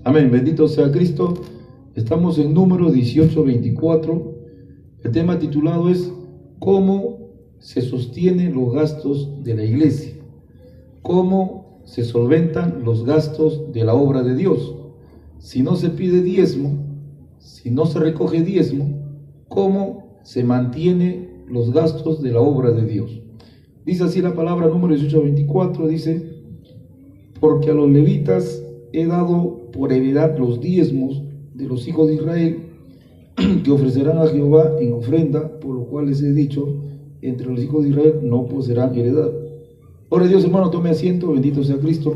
Amén, bendito sea Cristo. Estamos en Números 18:24. El tema titulado es ¿cómo se sostienen los gastos de la iglesia? ¿Cómo se solventan los gastos de la obra de Dios? Si no se pide diezmo, si no se recoge diezmo, ¿cómo se mantiene los gastos de la obra de Dios? Dice así la palabra, Números 18:24, dice: porque a los levitas he dado por heredad los diezmos de los hijos de Israel, que ofrecerán a Jehová en ofrenda, por lo cual les he dicho, entre los hijos de Israel no poseerán heredad. Ahora Dios, hermano, tome asiento, bendito sea Cristo.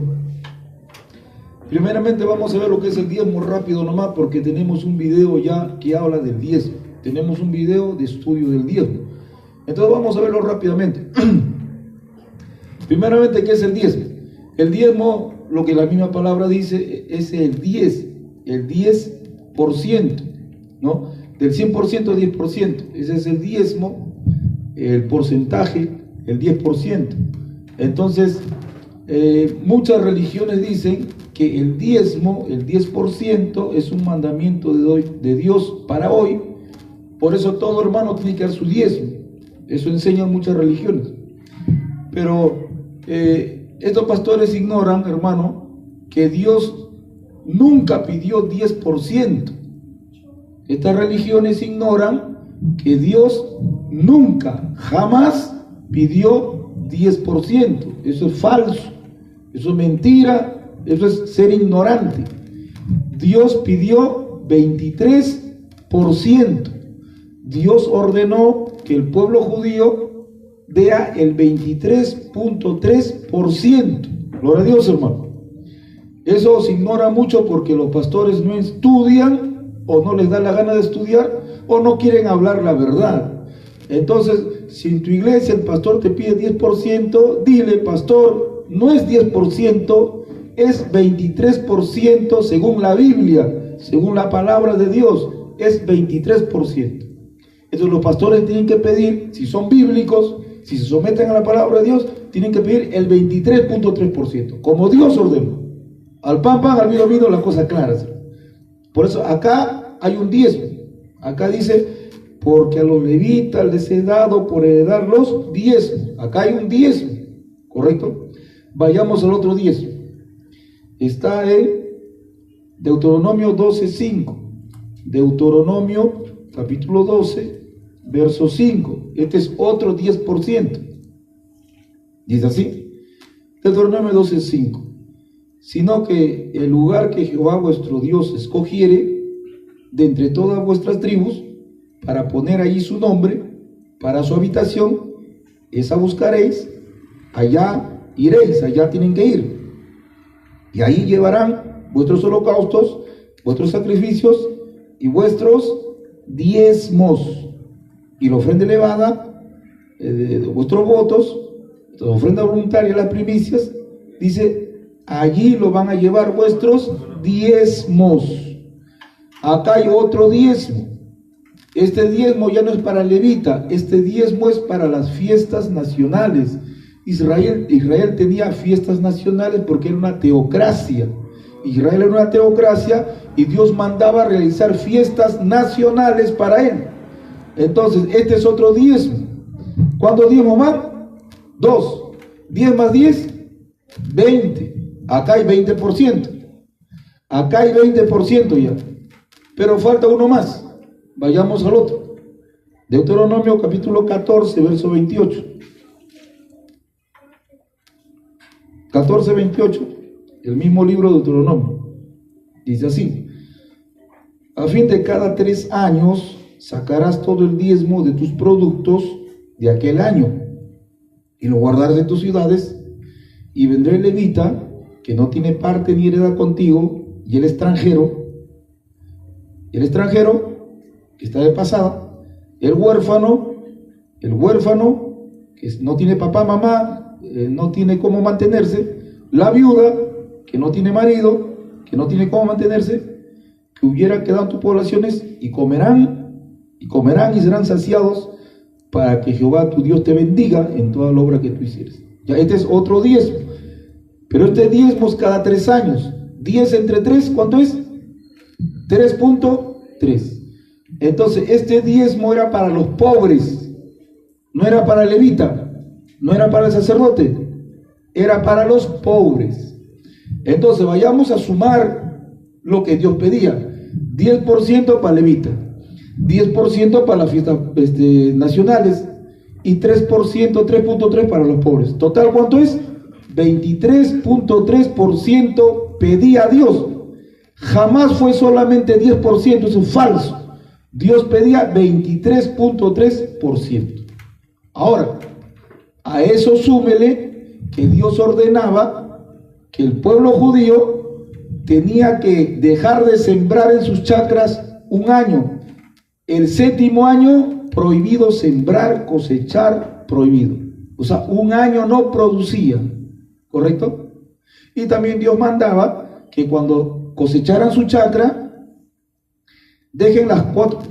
Primeramente vamos a ver lo que es el diezmo rápido nomás, porque tenemos un video ya que habla del diezmo. Tenemos un video de estudio del diezmo. Entonces vamos a verlo rápidamente. Primeramente, ¿qué es el diezmo? El diezmo, lo que la misma palabra dice, es el 10%, ¿no? Del 100%, 10%. Ese es el diezmo, el porcentaje, el 10%. Entonces, muchas religiones dicen que el diezmo, el 10%, es un mandamiento de Dios para hoy. Por eso todo hermano tiene que dar su diezmo. Eso enseñan muchas religiones. Pero estos pastores ignoran, hermano, que Dios nunca pidió 10%. Estas religiones ignoran que Dios nunca, jamás pidió 10%. Eso es falso, eso es mentira, eso es ser ignorante. Dios pidió 23%. Dios ordenó que el pueblo judío dé el 23.3%. Gloria a Dios, hermano. Eso se ignora mucho porque los pastores no estudian, o no les da la gana de estudiar, o no quieren hablar la verdad. Entonces, si en tu iglesia el pastor te pide 10%, dile: pastor, no es 10%, es 23% según la Biblia, según la palabra de Dios, es 23%. Entonces los pastores tienen que pedir, si son bíblicos, si se someten a la palabra de Dios, tienen que pedir el 23.3%, como Dios ordenó. Al pan, pan, al vino, vino, las cosas claras. Por eso acá hay un diezmo. Acá dice: porque a los levitas les he dado por heredar los diezmos. Acá hay un diezmo, ¿correcto? Vayamos al otro diezmo. Está en Deuteronomio 12:5. Deuteronomio capítulo 12, verso 5. Este es otro 10%. Dice así, Deuteronomio 12:5. Sino que el lugar que Jehová vuestro Dios escogiere de entre todas vuestras tribus, para poner allí su nombre, para su habitación, esa buscaréis, allá iréis, allá tienen que ir. Y ahí llevarán vuestros holocaustos, vuestros sacrificios y vuestros diezmos, y la ofrenda elevada de vuestros votos, la ofrenda voluntaria, las primicias. Dice: allí lo van a llevar vuestros diezmos. Acá hay otro diezmo. Este diezmo ya no es para el levita, este diezmo es para las fiestas nacionales. Israel tenía fiestas nacionales porque era una teocracia. Israel era una teocracia y Dios mandaba realizar fiestas nacionales para él. Entonces, este es otro diezmo. ¿Cuántos diezmos van? 2. 10 más 10, 20. Acá hay 20%. Acá hay 20% ya. Pero falta uno más. Vayamos al otro. Deuteronomio capítulo 14, verso 28. 14, 28. El mismo libro de Deuteronomio. Dice así: a fin de cada 3 años sacarás todo el diezmo de tus productos de aquel año, y lo guardarás en tus ciudades, y vendrá el levita, que no tiene parte ni heredad contigo, y el extranjero que está de pasada, el huérfano que no tiene papá, mamá, no tiene cómo mantenerse, la viuda que no tiene marido, que no tiene cómo mantenerse, que hubiera quedado en tus poblaciones, y comerán y serán saciados, para que Jehová tu Dios te bendiga en toda la obra que tú hicieres. Ya este es otro diezmo, pero este diezmo es cada 3 años. 10 entre 3, ¿cuánto es? 3.3. Entonces, este diezmo era para los pobres, no era para el levita, no era para el sacerdote, era para los pobres. Entonces, vayamos a sumar lo que Dios pedía. 10% para levita, 10% para las fiestas nacionales y 3.3 para los pobres. Total, ¿cuánto es? 23.3% pedía a Dios. Jamás fue solamente 10%, eso es falso. Dios pedía 23.3%. Ahora, a eso súmele que Dios ordenaba que el pueblo judío tenía que dejar de sembrar en sus chacras un año. El 7º año, prohibido sembrar, cosechar, prohibido. O sea, un año no producía, ¿correcto? Y también Dios mandaba que cuando cosecharan su chacra, dejen las puntas,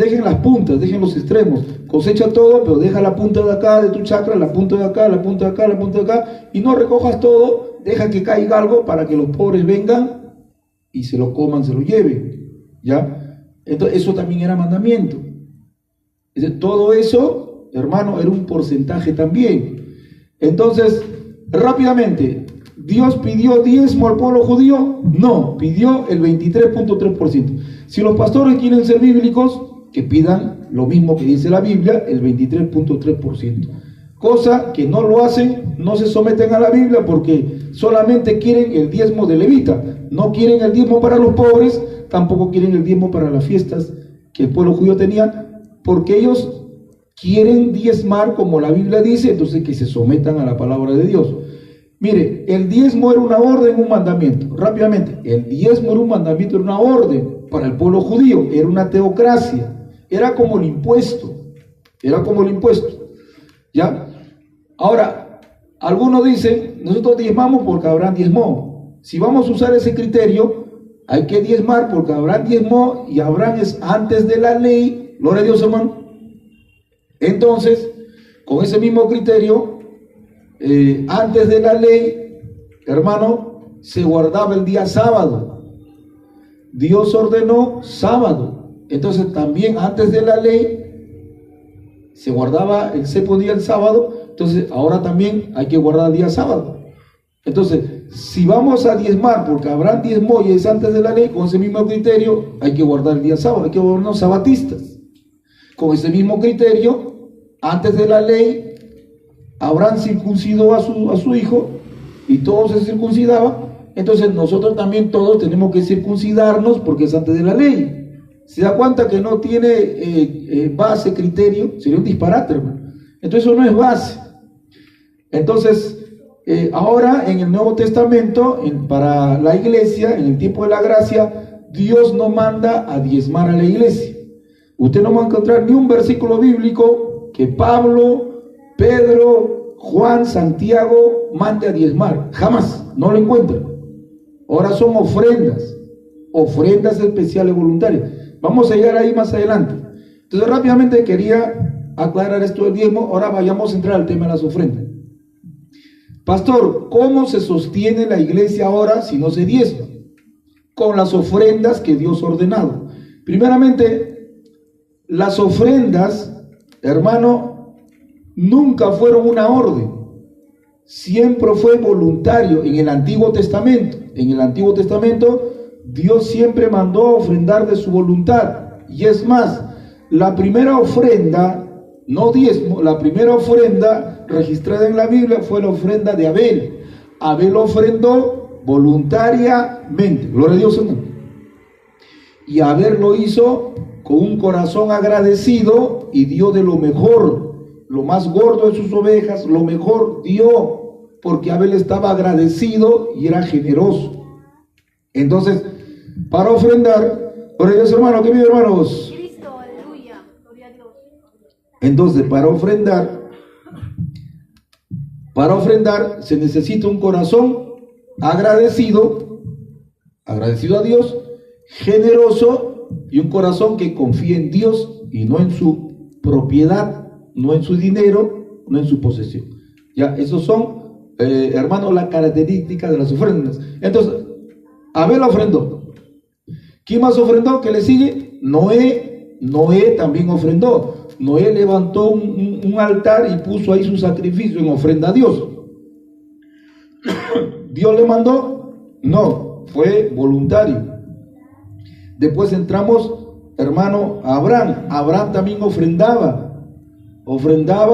dejen los extremos, cosecha todo, pero deja la punta de acá de tu chacra, la punta de acá, la punta de acá, la punta de acá, y no recojas todo, deja que caiga algo para que los pobres vengan y se lo coman, se lo lleven, ¿ya? Entonces eso también era mandamiento. Todo eso, hermano, era un porcentaje también. Entonces, rápidamente, ¿Dios pidió diezmo al pueblo judío? No, pidió el 23.3%. Si los pastores quieren ser bíblicos, que pidan lo mismo que dice la Biblia, el 23.3%. Cosa que no lo hacen, no se someten a la Biblia porque solamente quieren el diezmo de levita. No quieren el diezmo para los pobres, tampoco quieren el diezmo para las fiestas que el pueblo judío tenía, porque ellos quieren diezmar como la Biblia dice, entonces que se sometan a la palabra de Dios. Mire, el diezmo era una orden, un mandamiento. Rápidamente, el diezmo era un mandamiento, era una orden para el pueblo judío, era una teocracia, era como el impuesto, ¿ya? Ahora, algunos dicen, nosotros diezmamos porque Abraham diezmó. Si vamos a usar ese criterio, hay que diezmar porque Abraham diezmó y Abraham es antes de la ley, gloria a Dios, hermano. Entonces, con ese mismo criterio, antes de la ley, hermano, se guardaba el día sábado. Dios ordenó sábado. Entonces también antes de la ley se guardaba el 7º día el sábado. Entonces ahora también hay que guardar el día sábado. Entonces, si vamos a diezmar porque Abraham diezmó y es antes de la ley, con ese mismo criterio hay que guardar el día sábado, hay que volvernos sabatistas. Con ese mismo criterio, antes de la ley, Abraham circuncidó a su hijo y todos se circuncidaban. Entonces nosotros también todos tenemos que circuncidarnos porque es antes de la ley. ¿Se da cuenta que no tiene base, criterio? Sería un disparate, hermano. Entonces eso no es base. Entonces, ahora en el Nuevo Testamento, para la iglesia, en el tiempo de la gracia, Dios no manda a diezmar a la iglesia. Usted no va a encontrar ni un versículo bíblico que Pablo, Pedro, Juan, Santiago mande a diezmar. Jamás, no lo encuentran. Ahora son ofrendas especiales voluntarias. Vamos a llegar ahí más adelante. Entonces rápidamente quería aclarar esto del diezmo. Ahora vayamos a entrar al tema de las ofrendas. Pastor, ¿cómo se sostiene la iglesia ahora si no se diezma? Con las ofrendas que Dios ha ordenado. Primeramente, las ofrendas, hermano, nunca fueron una orden. Siempre fue voluntario en el Antiguo Testamento. En el Antiguo Testamento, Dios siempre mandó a ofrendar de su voluntad. Y es más, la primera ofrenda, no diezmo, la primera ofrenda registrada en la Biblia fue la ofrenda de Abel. Abel ofrendó voluntariamente. Gloria a Dios, hermano. Y Abel lo hizo con un corazón agradecido y dio de lo mejor. Lo más gordo de sus ovejas, lo mejor dio, porque Abel estaba agradecido y era generoso. Entonces, para ofrendar, gloria a Dios, hermano, ¿qué vive, hermanos? Cristo, aleluya, gloria a Dios. Entonces, para ofrendar se necesita un corazón agradecido a Dios, generoso y un corazón que confíe en Dios y no en su propiedad, no en su dinero, no en su posesión. Ya, esos son, hermanos, las características de las ofrendas. Entonces, Abel ofrendó. ¿Quién más ofrendó? ¿Qué le sigue? Noé. Noé también ofrendó. Noé levantó un altar y puso ahí su sacrificio en ofrenda a Dios. ¿Dios le mandó? No, fue voluntario. Después entramos, hermano, a Abraham. Abraham también ofrendaba,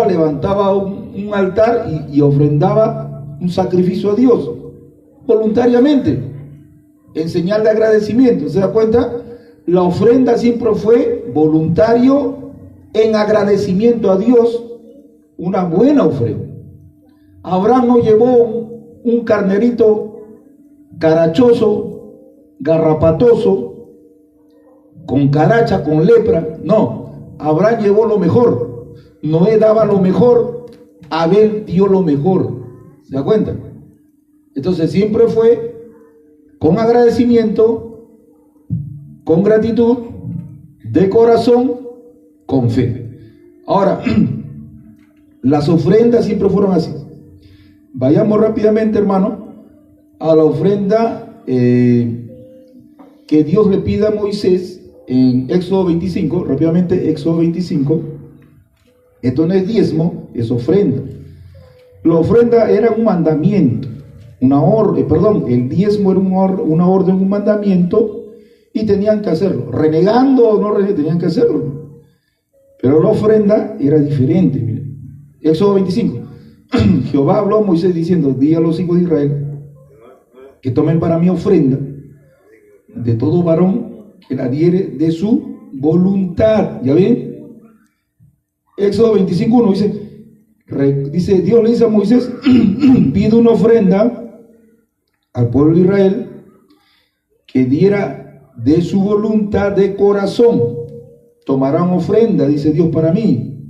levantaba un altar y ofrendaba un sacrificio a Dios, voluntariamente, en señal de agradecimiento. ¿Se da cuenta? La ofrenda siempre fue voluntario, en agradecimiento a Dios, una buena ofrenda. Abraham no llevó un carnerito carachoso, garrapatoso, con caracha, con lepra. No, Abraham llevó lo mejor. Noé daba lo mejor, Abel dio lo mejor. ¿Se da cuenta? Entonces siempre fue con agradecimiento, con gratitud, de corazón, con fe. Ahora, las ofrendas siempre fueron así. Vayamos rápidamente, hermano, a la ofrenda que Dios le pide a Moisés en Éxodo 25, rápidamente, Éxodo 25. Esto no es diezmo, es ofrenda. La ofrenda era un mandamiento, una orden, el diezmo era una orden, un mandamiento, y tenían que hacerlo. Renegando o no renegando, tenían que hacerlo. Pero la ofrenda era diferente. Miren. Éxodo 25. Jehová habló a Moisés diciendo: di a los hijos de Israel que tomen para mí ofrenda de todo varón que la diere de su voluntad. ¿Ya ven? Éxodo 25:1 dice, Dios le dice a Moisés: pide una ofrenda al pueblo de Israel que diera de su voluntad de corazón. Tomarán ofrenda, dice Dios, para mí,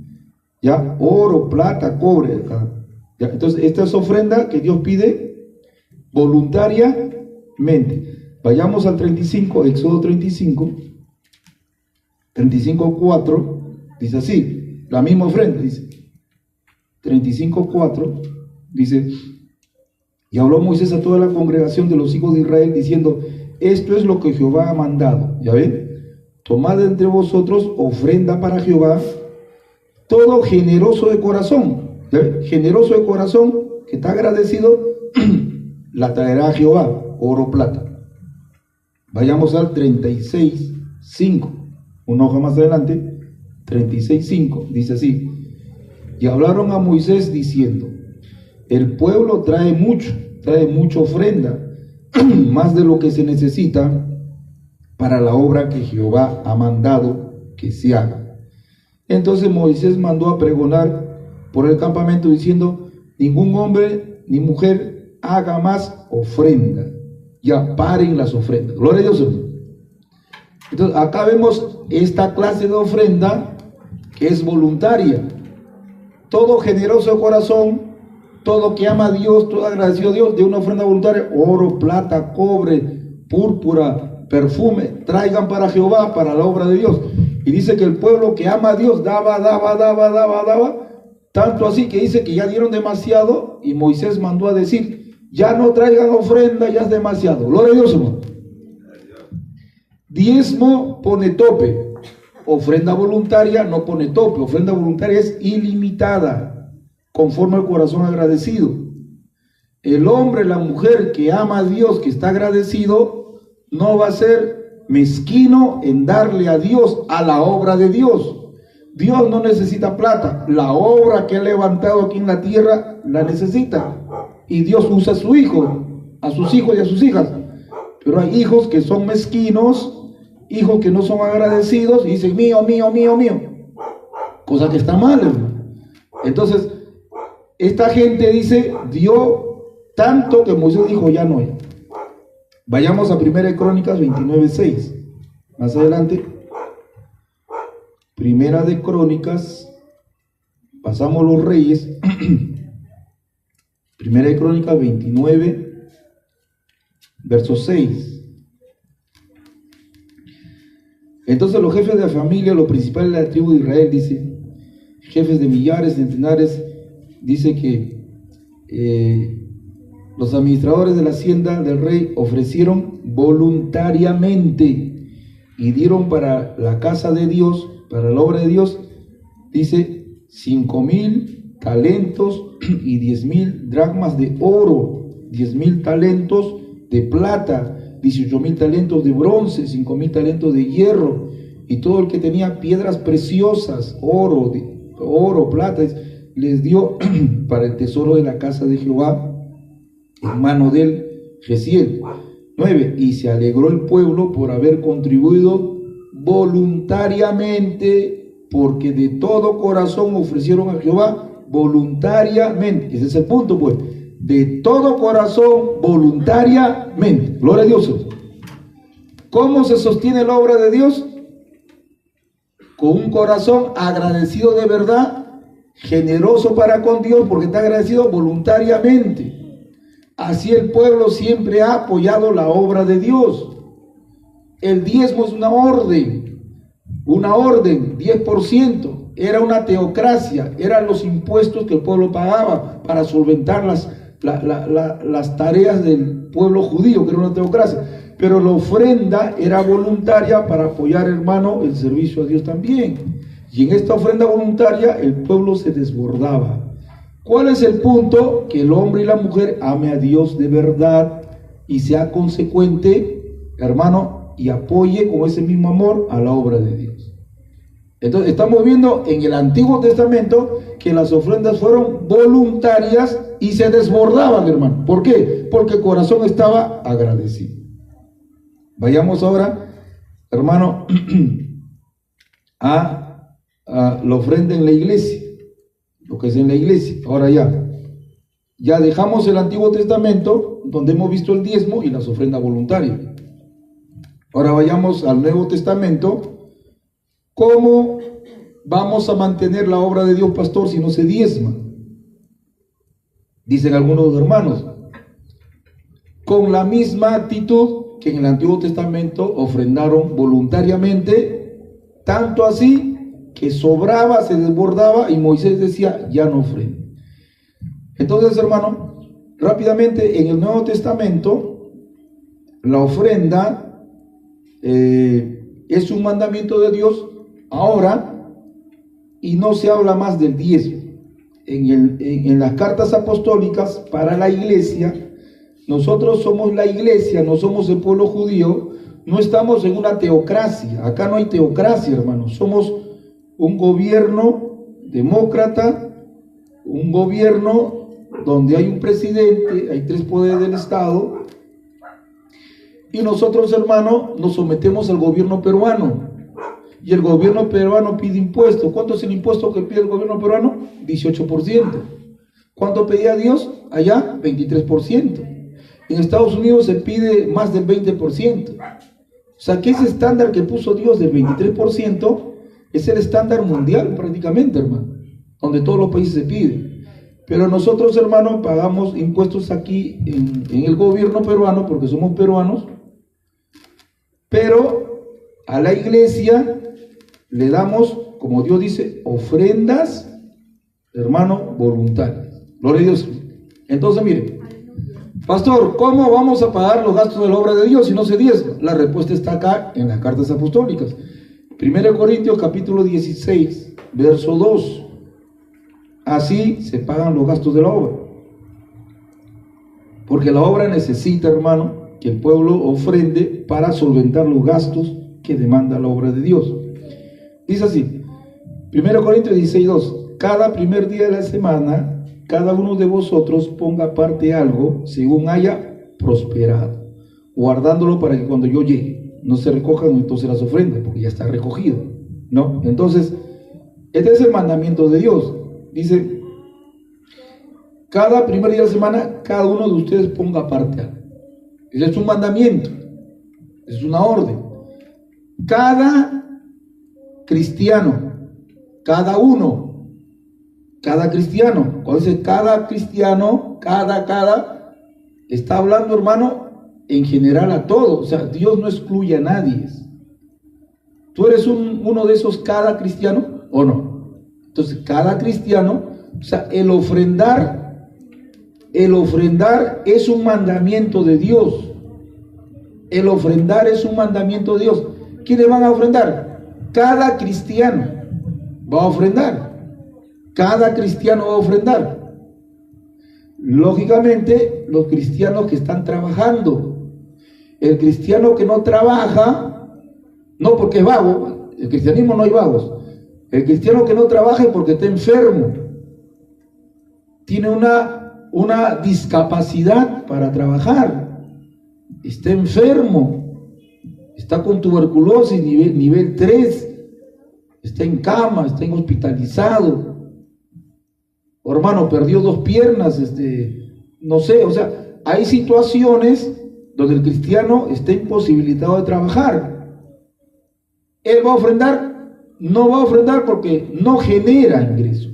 ya, oro, plata, cobre. Ya, entonces esta es ofrenda que Dios pide voluntariamente. Vayamos al 35, Éxodo 35:4, dice así, la misma ofrenda, dice 35:4, dice: y habló Moisés a toda la congregación de los hijos de Israel diciendo: esto es lo que Jehová ha mandado. ¿Ya ven? Tomad entre vosotros ofrenda para Jehová, todo generoso de corazón. ¿Ya ven? Generoso de corazón, que está agradecido, la traerá a Jehová, oro, plata. Vayamos al 36:5, una hoja más adelante, 36:5, dice así: y hablaron a Moisés diciendo: el pueblo trae mucha ofrenda, más de lo que se necesita para la obra que Jehová ha mandado que se haga. Entonces Moisés mandó a pregonar por el campamento diciendo: ningún hombre ni mujer haga más ofrenda. Ya paren las ofrendas. Gloria a Dios, hermano. Entonces acá vemos esta clase de ofrenda que es voluntaria. Todo generoso de corazón, todo que ama a Dios, todo agradecido a Dios, de una ofrenda voluntaria, oro, plata, cobre, púrpura, perfume, traigan para Jehová, para la obra de Dios. Y dice que el pueblo que ama a Dios daba, tanto así que dice que ya dieron demasiado, y Moisés mandó a decir: ya no traigan ofrenda, ya es demasiado. Gloria a Dios, hermano. Diezmo pone tope, ofrenda voluntaria no pone tope. Ofrenda voluntaria es ilimitada, conforme al corazón agradecido. El hombre, la mujer que ama a Dios, que está agradecido, no va a ser mezquino en darle a Dios, a la obra de Dios. Dios no necesita plata, la obra que ha levantado aquí en la tierra la necesita, y Dios usa a su hijo, a sus hijos y a sus hijas. Pero hay hijos que son mezquinos, hijos que no son agradecidos, y dicen: mío, mío, mío, mío, cosa que está mal, hermano. Entonces esta gente dice, dio tanto que Moisés dijo: ya no hay. Vayamos a 1 Crónicas 29:6, más adelante. 1 de Crónicas, pasamos los reyes. 1 de Crónicas 29, verso 6. Entonces los jefes de la familia, los principales de la tribu de Israel, dice, jefes de millares, centenares, dice que Los administradores de la hacienda del rey ofrecieron voluntariamente y dieron para la casa de Dios, para la obra de Dios, dice, 5,000 talentos y 10,000 dracmas de oro, 10,000 talentos de plata, 18,000 talentos de bronce, 5,000 talentos de hierro, y todo el que tenía piedras preciosas, oro, plata, les dio para el tesoro de la casa de Jehová, en mano del Gesiel. 9. Y se alegró el pueblo por haber contribuido voluntariamente, porque de todo corazón ofrecieron a Jehová voluntariamente. Ese es el punto, pues. De todo corazón, voluntariamente. Gloria a Dios. ¿Cómo se sostiene la obra de Dios? Con un corazón agradecido de verdad, generoso para con Dios, porque está agradecido voluntariamente. Así el pueblo siempre ha apoyado la obra de Dios. El diezmo es una orden, 10%. Era una teocracia, eran los impuestos que el pueblo pagaba para solventar las tareas del pueblo judío, que era una teocracia. Pero la ofrenda era voluntaria para apoyar, hermano, el servicio a Dios también. Y en esta ofrenda voluntaria el pueblo se desbordaba. ¿Cuál es el punto? Que el hombre y la mujer ame a Dios de verdad y sea consecuente, hermano, y apoye con ese mismo amor a la obra de Dios. Entonces estamos viendo en el Antiguo Testamento que las ofrendas fueron voluntarias y se desbordaban, hermano. ¿Por qué? Porque el corazón estaba agradecido. Vayamos ahora, hermano, a la ofrenda en la iglesia, lo que es en la iglesia. Ahora ya dejamos el Antiguo Testamento, donde hemos visto el diezmo y las ofrendas voluntarias. Ahora vayamos al Nuevo Testamento. ¿Cómo vamos a mantener la obra de Dios, pastor, si no se diezma? Dicen algunos hermanos, con la misma actitud que en el Antiguo Testamento ofrendaron voluntariamente, tanto así que sobraba, se desbordaba, y Moisés decía, ya no ofrenda. Entonces, hermano, rápidamente en el Nuevo Testamento, la ofrenda es un mandamiento de Dios ahora, y no se habla más del diezmo. En las cartas apostólicas para la iglesia, nosotros somos la iglesia, no somos el pueblo judío, no estamos en una teocracia. Acá no hay teocracia, hermanos. Somos un gobierno demócrata, un gobierno donde hay un presidente, hay 3 poderes del Estado, y nosotros, hermanos, nos sometemos al gobierno peruano, y el gobierno peruano pide impuestos. ¿Cuánto es el impuesto que pide el gobierno peruano? 18%. ¿Cuánto pedía Dios? Allá, 23%. En Estados Unidos se pide más del 20%. O sea, que ese estándar que puso Dios del 23% es el estándar mundial prácticamente, hermano, donde todos los países se piden. Pero nosotros, hermanos, pagamos impuestos aquí en el gobierno peruano porque somos peruanos, pero a la iglesia le damos, como Dios dice, ofrendas, hermano, voluntarias. Gloria a Dios. Entonces, miren, pastor, ¿cómo vamos a pagar los gastos de la obra de Dios si no se diezma? La respuesta está acá en las cartas apostólicas. 1 Corintios capítulo 16, verso 2. Así se pagan los gastos de la obra. Porque la obra necesita, hermano, que el pueblo ofrende para solventar los gastos que demanda la obra de Dios. Dice así, 1 Corintios 16, 2. Cada primer día de la semana, cada uno de vosotros ponga aparte algo según haya prosperado, guardándolo para que cuando yo llegue no se recojan entonces las ofrendas, porque ya está recogido, ¿no? Entonces, este es el mandamiento de Dios. Dice, cada primer día de la semana, cada uno de ustedes ponga aparte algo. Ese es un mandamiento, es una orden. Cada cristiano, cada cristiano, cuando dice cada cristiano, cada, está hablando, hermano, en general a todos. O sea, Dios no excluye a nadie. ¿Tú eres uno de esos cada cristiano o no? Entonces, cada cristiano, o sea, el ofrendar el ofrendar es un mandamiento de Dios. El ofrendar es un mandamiento de Dios. ¿Quiénes van a ofrendar? Cada cristiano va a ofrendar. Cada cristiano va a ofrendar. Lógicamente, los cristianos que están trabajando. El cristiano que no trabaja, no porque es vago, el cristianismo no hay vagos. El cristiano que no trabaja es porque está enfermo. Tiene una discapacidad para trabajar. Está enfermo. Está con tuberculosis nivel 3. Está en cama, está hospitalizado. O hermano, perdió 2 piernas, no sé, o sea, hay situaciones donde el cristiano está imposibilitado de trabajar. Él va a ofrendar, no va a ofrendar porque no genera ingresos,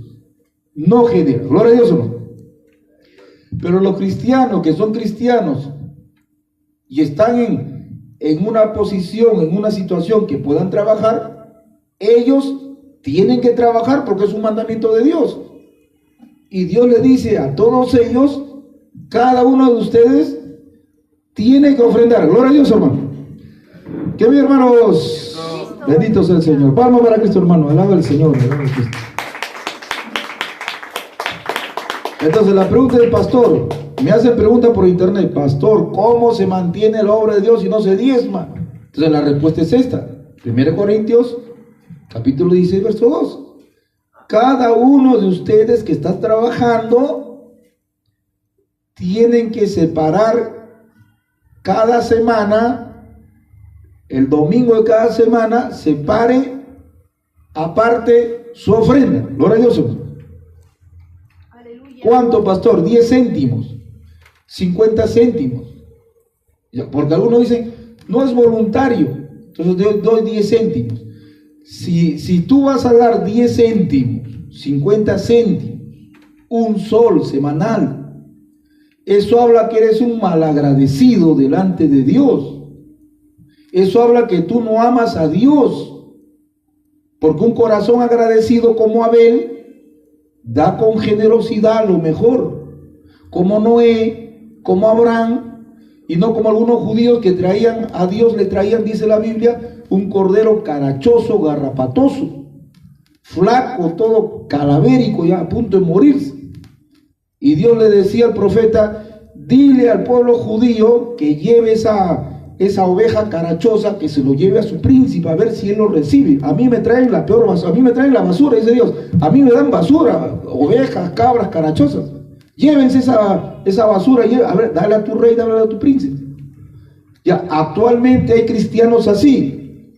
no genera, gloria a Dios o no. Pero los cristianos que son cristianos y están en una posición, en una situación que puedan trabajar, ellos tienen que trabajar porque es un mandamiento de Dios. Y Dios le dice a todos ellos, cada uno de ustedes tiene que ofrendar. Gloria a Dios, hermano. ¿Qué bien, hermanos? Bendito sea el Señor. Palmas para Cristo, hermano. Alaba al Señor. Alaba al Cristo. Entonces la pregunta del pastor, me hacen pregunta por internet, pastor, ¿cómo se mantiene la obra de Dios si no se diezma? Entonces la respuesta es esta, 1 Corintios, capítulo 16, verso 2. Cada uno de ustedes que está trabajando, tienen que separar cada semana, el domingo de cada semana, separe aparte su ofrenda. Gloria a Dios. ¿Cuánto, pastor? 10 céntimos, 50 céntimos. Porque algunos dicen, no es voluntario, entonces doy 10 céntimos. Si tú vas a dar 10 céntimos, 50 céntimos, un sol semanal, eso habla que eres un malagradecido delante de Dios. Eso habla que tú no amas a Dios. Porque un corazón agradecido como Abel da con generosidad lo mejor, como Noé, como Abraham, y no como algunos judíos que traían a Dios, le traían, dice la Biblia, un cordero carachoso, garrapatoso, flaco, todo calavérico, ya a punto de morirse. Y Dios le decía al profeta, dile al pueblo judío que lleve esa oveja carachosa, que se lo lleve a su príncipe, a ver si él lo recibe. A mí me traen la peor basura, a mí me traen la basura, dice Dios, a mí me dan basura, ovejas, cabras, carachosas. Llévense esa basura, a ver, dale a tu rey, dale a tu príncipe. Ya, actualmente hay cristianos así,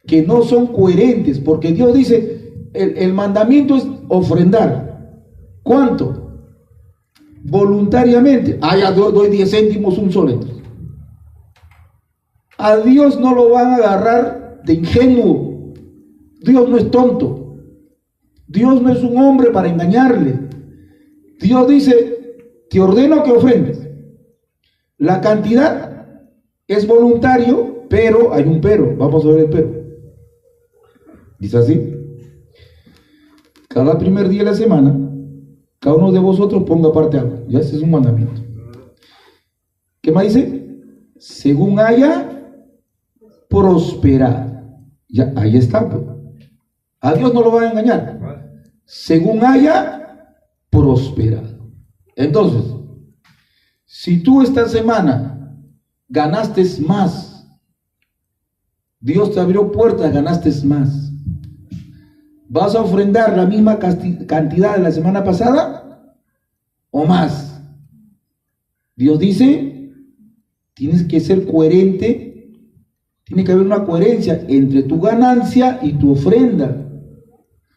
que no son coherentes, porque Dios dice, el mandamiento es ofrendar. ¿Cuánto? Voluntariamente. Ya doy 10 céntimos, un sol. A Dios no lo van a agarrar de ingenuo. Dios no es tonto. Dios no es un hombre para engañarle. Dios dice, te ordeno que ofrendes. La cantidad es voluntario, pero hay un pero. Vamos a ver el pero. Dice así: cada primer día de la semana, cada uno de vosotros ponga aparte algo. Ya ese es un mandamiento. ¿Qué más dice? Según haya prosperado. Ya, ahí está. Pues. A Dios no lo van a engañar. Según haya prosperado. Entonces, si tú esta semana ganaste más, Dios te abrió puertas, ganaste más, ¿vas a ofrendar la misma cantidad de la semana pasada o más? Dios dice, tienes que ser coherente, tiene que haber una coherencia entre tu ganancia y tu ofrenda.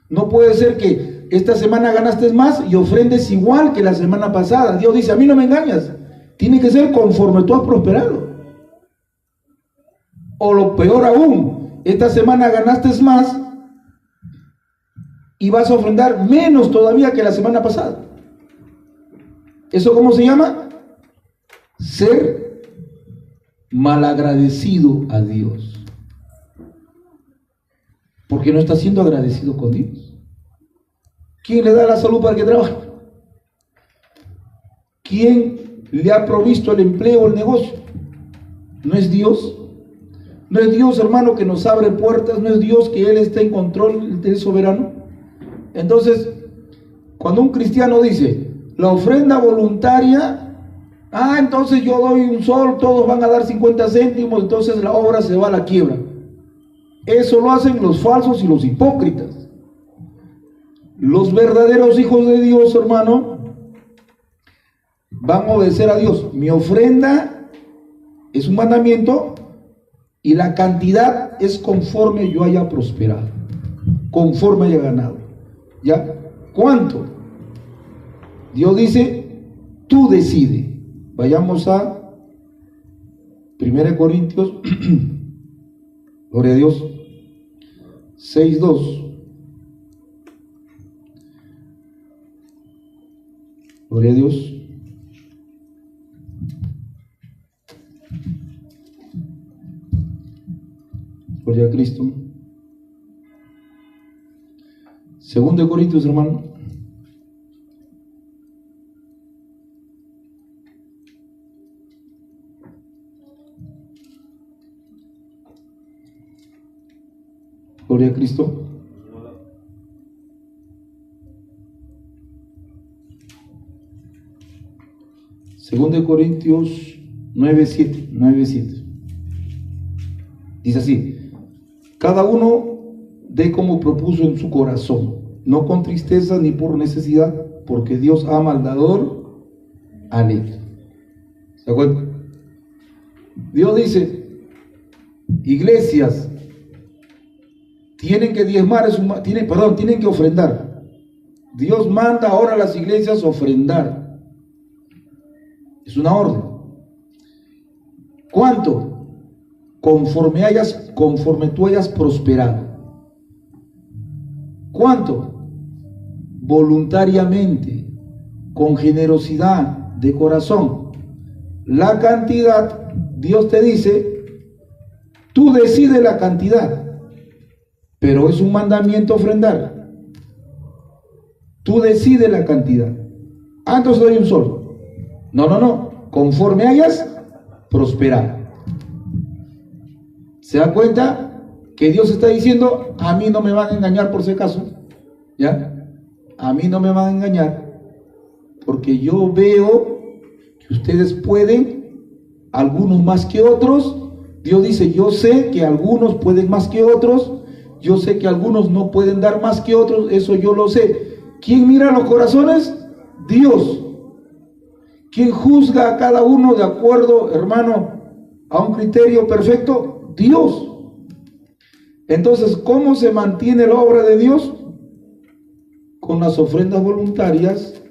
No puede ser que esta semana ganaste más y ofrendes igual que la semana pasada. Dios dice, a mí no me engañas. Tiene que ser conforme tú has prosperado. O lo peor aún, esta semana ganaste más y vas a ofrendar menos todavía que la semana pasada. ¿Eso cómo se llama? Ser malagradecido a Dios. Porque no está siendo agradecido con Dios. ¿Quién le da la salud para que trabaje? ¿quién le ha provisto el empleo o el negocio? ¿No es Dios? ¿No es Dios, hermano, que nos abre puertas? ¿No es Dios que Él está en control del soberano? Entonces, cuando un cristiano dice, la ofrenda voluntaria, entonces yo doy un sol, todos van a dar 50 céntimos, entonces la obra se va a la quiebra. Eso lo hacen los falsos y los hipócritas. Los verdaderos hijos de Dios, hermano, van a obedecer a Dios. Mi ofrenda es un mandamiento y la cantidad es conforme yo haya prosperado, conforme haya ganado. ¿Ya? ¿Cuánto? Dios dice, tú decides. Vayamos a 1 Corintios, gloria a Dios, 6:2. Gloria a Dios. Gloria a Cristo. 2 Corintios, hermano. Gloria a Cristo. Segundo de Corintios 9:7. Dice así: cada uno dé como propuso en su corazón, no con tristeza ni por necesidad, porque Dios ama al dador alegre. ¿Se acuerdan? Dios dice, iglesias tienen que diezmar, tienen que ofrendar. Dios manda ahora a las iglesias ofrendar. Es una orden. ¿Cuánto? Conforme tú hayas prosperado. ¿Cuánto? Voluntariamente, con generosidad de corazón. La cantidad, Dios te dice, tú decides la cantidad, pero es un mandamiento ofrendar. Tú decides la cantidad. Entonces doy un sol. No. Conforme hayas prosperado. ¿Se da cuenta que Dios está diciendo, a mí no me van a engañar por si acaso? ¿Ya? A mí no me van a engañar, porque yo veo que ustedes pueden, algunos más que otros. Dios dice, yo sé que algunos pueden más que otros, yo sé que algunos no pueden dar más que otros, eso yo lo sé. ¿Quién mira los corazones? Dios. ¿Quién juzga a cada uno de acuerdo, hermano, a un criterio perfecto? Dios. Entonces, ¿cómo se mantiene la obra de Dios? Con las ofrendas voluntarias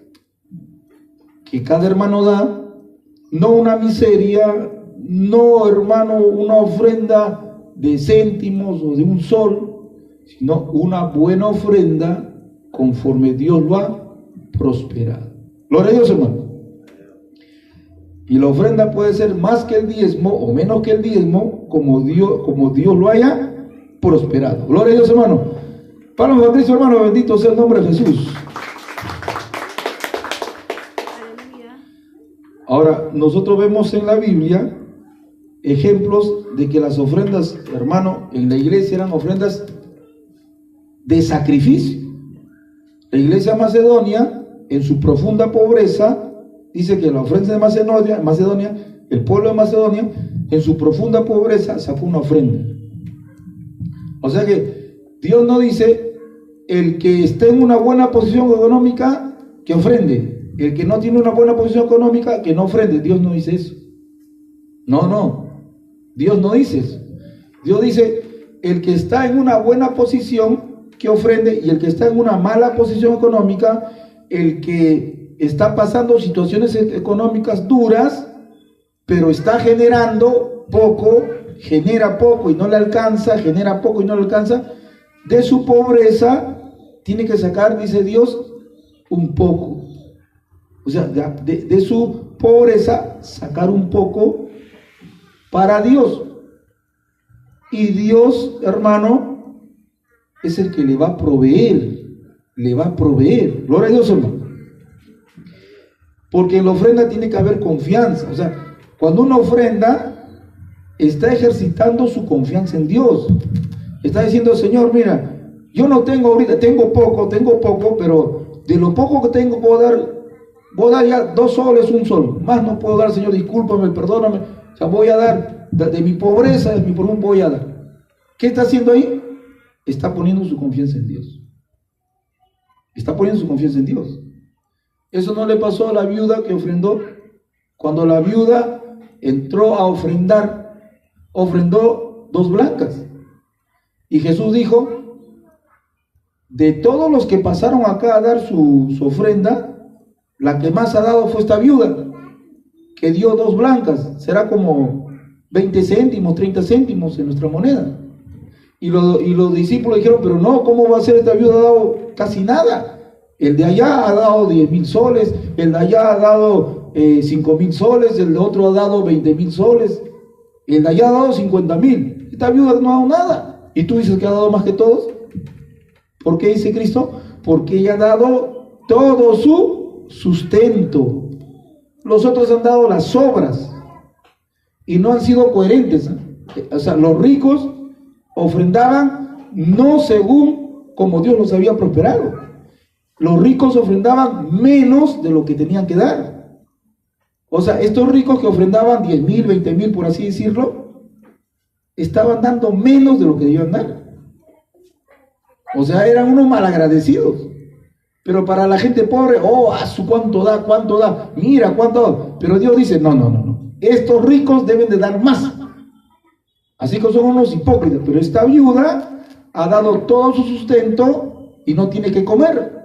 que cada hermano da, no una miseria, no, hermano, una ofrenda de céntimos o de un sol, sino una buena ofrenda conforme Dios lo ha prosperado. Gloria a Dios, hermano. Y la ofrenda puede ser más que el diezmo o menos que el diezmo, como Dios lo haya prosperado. Gloria a Dios, hermano. Palmas a Cristo, hermano, bendito sea el nombre de Jesús. Ahora, nosotros vemos en la Biblia ejemplos de que las ofrendas, hermano, en la iglesia eran ofrendas de sacrificio. La iglesia macedonia, en su profunda pobreza, dice que la ofrenda de Macedonia, el pueblo de Macedonia, en su profunda pobreza sacó una ofrenda. O sea que Dios no dice, el que esté en una buena posición económica, que ofrende. El que no tiene una buena posición económica, que no ofrende. Dios no dice eso. No. Dios no dice eso. Dios dice, el que está en una buena posición, que ofrende, y el que está en una mala posición económica, el que está pasando situaciones económicas duras, pero está generando poco, genera poco y no le alcanza, genera poco y no le alcanza, de su pobreza tiene que sacar, dice Dios, un poco. O sea, de su pobreza sacar un poco para Dios. Y Dios, hermano, es el que le va a proveer. Gloria a Dios, hermano. Porque en la ofrenda tiene que haber confianza. O sea, cuando uno ofrenda, está ejercitando su confianza en Dios. Está diciendo, Señor, mira, yo no tengo ahorita, tengo poco, pero de lo poco que tengo puedo dar ya 2 soles, 1 sol. Más no puedo dar, Señor, discúlpame, perdóname. O sea, voy a dar de mi pobreza, de mi porún voy a dar. ¿Qué está haciendo ahí? Está poniendo su confianza en Dios. Está poniendo su confianza en Dios. Eso no le pasó a la viuda que ofrendó. Cuando la viuda entró a ofrendar, ofrendó 2 blancas. Y Jesús dijo, de todos los que pasaron acá a dar su ofrenda, la que más ha dado fue esta viuda, que dio 2 blancas. Será como 20 céntimos, 30 céntimos en nuestra moneda. Y los discípulos dijeron, pero no, ¿cómo va a ser? Esta viuda ha dado casi nada. El de allá ha dado 10,000 soles, el de allá ha dado 5,000 soles, el de otro ha dado 20,000 soles, el de allá ha dado 50,000. Esta viuda no ha dado nada. ¿Y tú dices que ha dado más que todos? ¿Por qué dice Cristo? Porque ella ha dado todo su sustento. Los otros han dado las obras y no han sido coherentes. O sea, los ricos ofrendaban no según como Dios los había prosperado. Los ricos ofrendaban menos de lo que tenían que dar. O sea, estos ricos que ofrendaban 10,000, 20,000, por así decirlo, estaban dando menos de lo que debían dar. O sea, eran unos malagradecidos. Pero para la gente pobre, cuánto da, mira cuánto da. Pero Dios dice, no. Estos ricos deben de dar más. Así que son unos hipócritas. Pero esta viuda ha dado todo su sustento y no tiene que comer.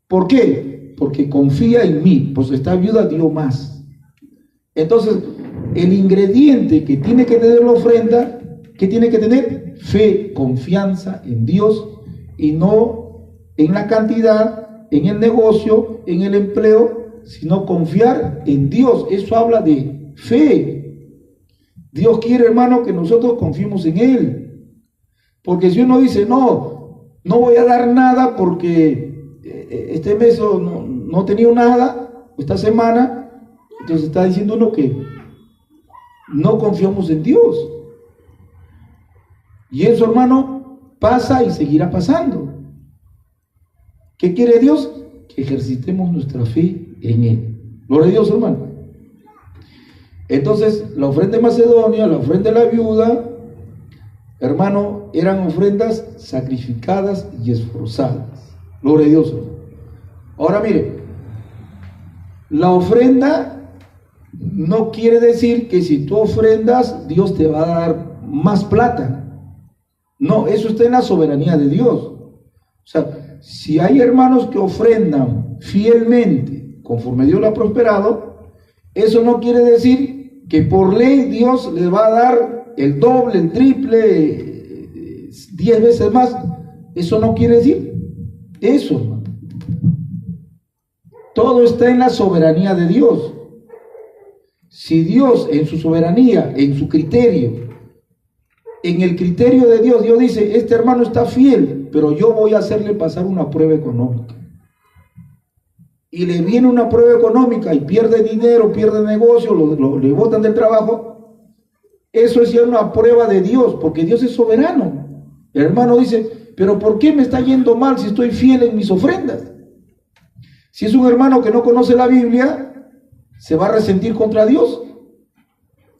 ¿Por qué? Porque confía en mí. Pues esta viuda dio más. Entonces, el ingrediente que tiene que tener la ofrenda, ¿qué tiene que tener? Fe, confianza en Dios y no en la cantidad, en el negocio, en el empleo, sino confiar en Dios. Eso habla de fe. Dios quiere, hermano, que nosotros confiemos en Él. Porque si uno dice, no voy a dar nada porque este mes no he tenido nada, esta semana, entonces está diciendo uno que no confiamos en Dios. Y eso, hermano, pasa y seguirá pasando. ¿Qué quiere Dios? Que ejercitemos nuestra fe en Él. Gloria a Dios, hermano. Entonces, la ofrenda de Macedonia, la ofrenda de la viuda, hermano, eran ofrendas sacrificadas y esforzadas. Gloria a Dios, hermano. Ahora mire, la ofrenda no quiere decir que si tú ofrendas, Dios te va a dar más plata. No, eso está en la soberanía de Dios. O sea, si hay hermanos que ofrendan fielmente conforme Dios lo ha prosperado, eso no quiere decir que por ley Dios les va a dar el doble, el triple, 10 veces más. Eso no quiere decir eso, hermano. Todo está en la soberanía de Dios. Si Dios en su soberanía, en su criterio, en el criterio de Dios, Dios dice, este hermano está fiel, pero yo voy a hacerle pasar una prueba económica. Y le viene una prueba económica y pierde dinero, pierde negocio, le botan del trabajo. Eso es ya una prueba de Dios, porque Dios es soberano. El hermano dice, pero ¿por qué me está yendo mal si estoy fiel en mis ofrendas? Si es un hermano que no conoce la Biblia, se va a resentir contra Dios,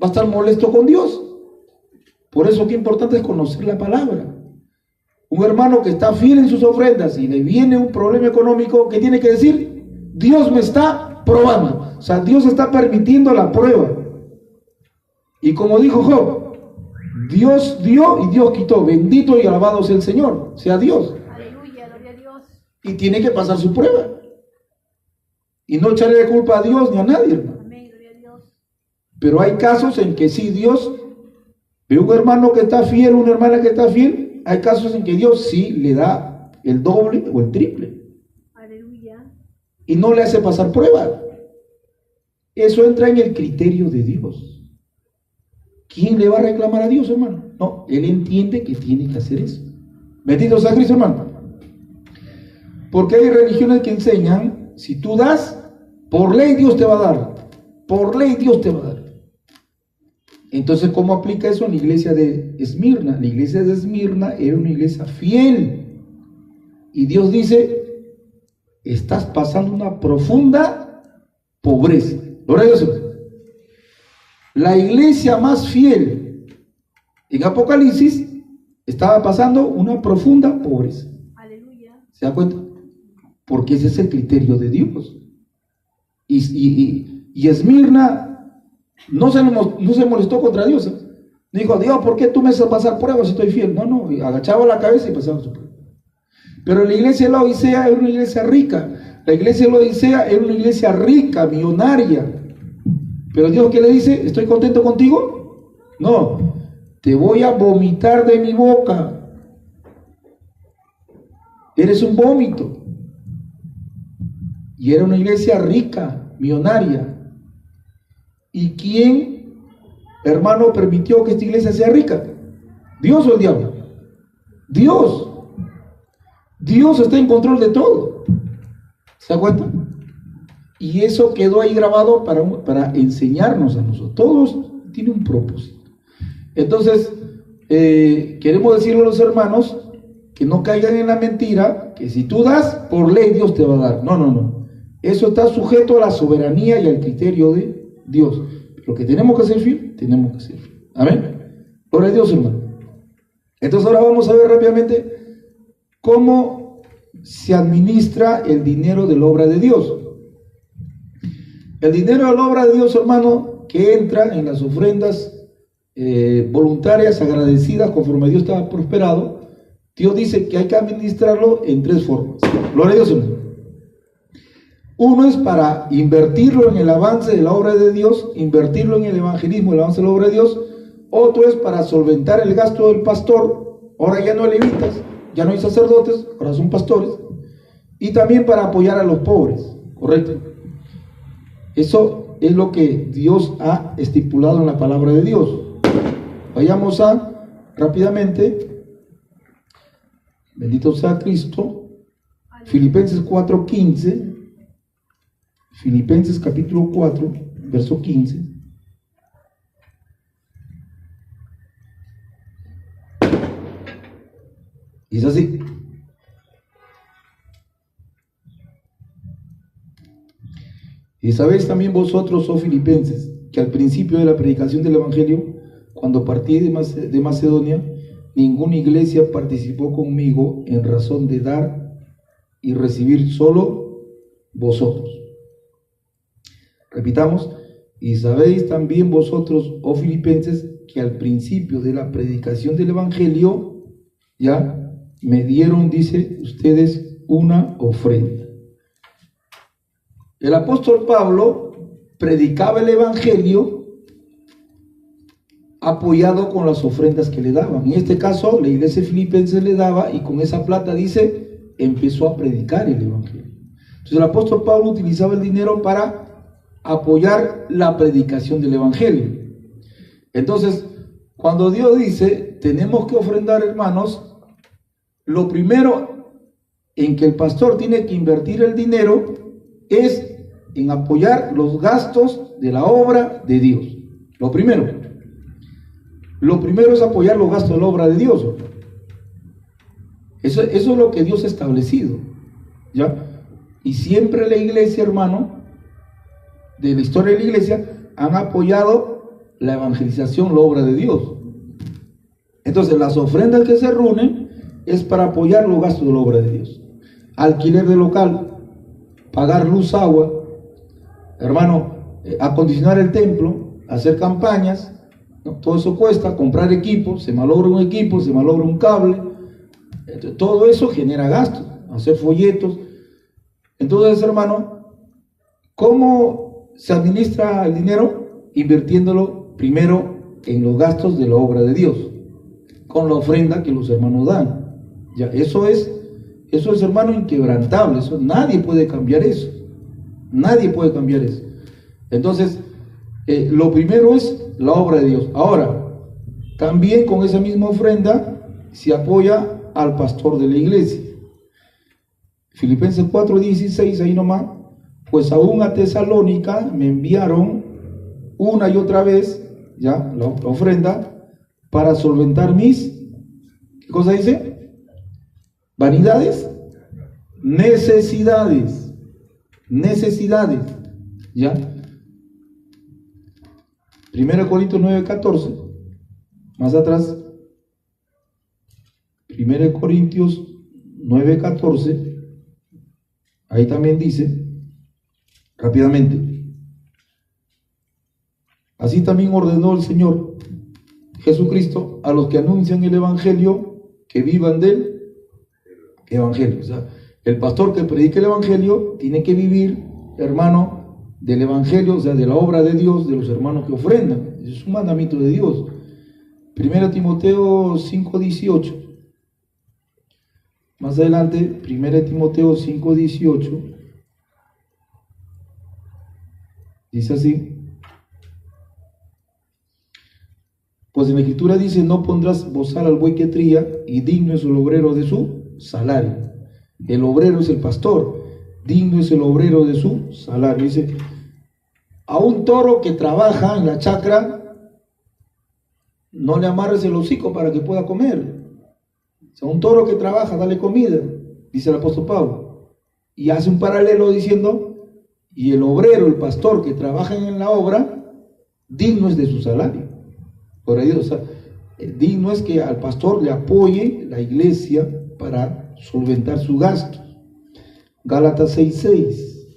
va a estar molesto con Dios. Por eso qué importante es conocer la palabra. Un hermano que está fiel en sus ofrendas y le viene un problema económico, ¿qué tiene que decir? Dios me está probando. O sea, Dios está permitiendo la prueba. Y como dijo Job, Dios dio y Dios quitó. Bendito y alabado sea el Señor, sea Dios. Aleluya, gloria a Dios. Y tiene que pasar su prueba. Y no echarle culpa a Dios ni a nadie, hermano. Amén, gloria a Dios. Pero hay casos en que sí Dios ve un hermano que está fiel, una hermana que está fiel. Hay casos en que Dios sí le da el doble o el triple. Aleluya. Y no le hace pasar prueba. Eso entra en el criterio de Dios. ¿Quién le va a reclamar a Dios, hermano? No, Él entiende que tiene que hacer eso. Bendito sea Cristo, hermano. Porque hay religiones que enseñan, si tú das, Por ley Dios te va a dar. Por ley Dios te va a dar. Entonces, ¿cómo aplica eso en la iglesia de Esmirna? La iglesia de Esmirna era una iglesia fiel. Y Dios dice, estás pasando una profunda pobreza. Gloria a Dios. La iglesia más fiel en Apocalipsis estaba pasando una profunda pobreza. Aleluya. ¿Se da cuenta? Porque ese es el criterio de Dios. Y Esmirna no se molestó contra Dios. Dijo, Dios, ¿por qué tú me haces pasar pruebas si estoy fiel? No, agachaba la cabeza y pasaba su prueba. Pero la iglesia de la Odisea era una iglesia rica. La iglesia de la Odisea era una iglesia rica, millonaria. Pero Dios, ¿qué le dice? ¿Estoy contento contigo? No, te voy a vomitar de mi boca. Eres un vómito. Y era una iglesia rica, millonaria. ¿Y quién, hermano, permitió que esta iglesia sea rica? ¿Dios o el diablo? Dios. Dios está en control de todo. ¿Se da cuenta? Y eso quedó ahí grabado para enseñarnos a nosotros. Todos tienen un propósito. Entonces, queremos decirle a los hermanos que no caigan en la mentira, que si tú das, por ley Dios te va a dar. No. Eso está sujeto a la soberanía y al criterio de Dios. Lo que tenemos que hacer fiel, tenemos que ser fiel. Amén. Gloria a Dios, hermano. Entonces ahora vamos a ver rápidamente cómo se administra el dinero de la obra de Dios. El dinero de la obra de Dios, hermano, que entra en las ofrendas voluntarias, agradecidas, conforme Dios está prosperado, Dios dice que hay que administrarlo en tres formas. Gloria a Dios, hermano. Uno es para invertirlo en el avance de la obra de Dios, invertirlo en el evangelismo, el avance de la obra de Dios. Otro es para solventar el gasto del pastor. Ahora ya no hay levitas, ya no hay sacerdotes, ahora son pastores. Y también para apoyar a los pobres, ¿correcto? Eso es lo que Dios ha estipulado en la palabra de Dios. Vayamos rápidamente, bendito sea Cristo, Filipenses 4:15. Filipenses capítulo 4, verso 15. Y es así. Y sabéis también vosotros, oh filipenses, que al principio de la predicación del Evangelio, cuando partí de Macedonia, ninguna iglesia participó conmigo en razón de dar y recibir, solo vosotros. Repitamos, y sabéis también vosotros, oh filipenses, que al principio de la predicación del Evangelio, ya me dieron, dice, ustedes una ofrenda. El apóstol Pablo predicaba el Evangelio apoyado con las ofrendas que le daban. En este caso, la iglesia de Filipenses le daba y con esa plata, dice, empezó a predicar el Evangelio. Entonces el apóstol Pablo utilizaba el dinero para apoyar la predicación del Evangelio. Entonces, cuando Dios dice, tenemos que ofrendar, hermanos, lo primero en que el pastor tiene que invertir el dinero es en apoyar los gastos de la obra de Dios. Lo primero es apoyar los gastos de la obra de Dios. Eso es lo que Dios ha establecido, ¿ya? Y siempre la iglesia, hermano, de la historia de la iglesia, han apoyado la evangelización, la obra de Dios. Entonces, las ofrendas que se reúnen es para apoyar los gastos de la obra de Dios. Alquiler de local, pagar luz, agua, hermano, acondicionar el templo, hacer campañas, ¿no? Todo eso cuesta, comprar equipos, se malogra un equipo, se malogra un cable, todo eso genera gastos, hacer folletos. Entonces, hermano, ¿cómo se administra el dinero? Invirtiéndolo primero en los gastos de la obra de Dios, con la ofrenda que los hermanos dan. Ya, eso es, hermano, inquebrantable. Eso, nadie puede cambiar eso. Nadie puede cambiar eso. Entonces, lo primero es la obra de Dios. Ahora, también con esa misma ofrenda se apoya al pastor de la iglesia. Filipenses 4:16, ahí nomás, pues aún a Tesalónica me enviaron una y otra vez, ya, la ofrenda, para solventar mis, ¿qué cosa dice? Vanidades, necesidades, ya. 1 Corintios 9:14, más atrás, 1 Corintios 9:14, ahí también dice, rápidamente, así también ordenó el Señor Jesucristo a los que anuncian el Evangelio que vivan del Evangelio. O sea, el pastor que predique el Evangelio tiene que vivir, hermano, del Evangelio, o sea, de la obra de Dios, de los hermanos que ofrendan. Eso es un mandamiento de Dios. 1 Timoteo 5:18. Más adelante, 1 Timoteo 5:18. Dice así. Pues en la Escritura dice, no pondrás bozal al buey que trilla, y digno es el obrero de su salario. El obrero es el pastor, digno es el obrero de su salario. Dice, a un toro que trabaja en la chacra, no le amarres el hocico para que pueda comer. O sea, un toro que trabaja, dale comida, dice el apóstol Pablo. Y hace un paralelo diciendo, y el obrero, el pastor que trabaja en la obra, digno es de su salario. Por ahí, o sea, digno es que al pastor le apoye la iglesia para solventar su gasto. Gálatas 6:6.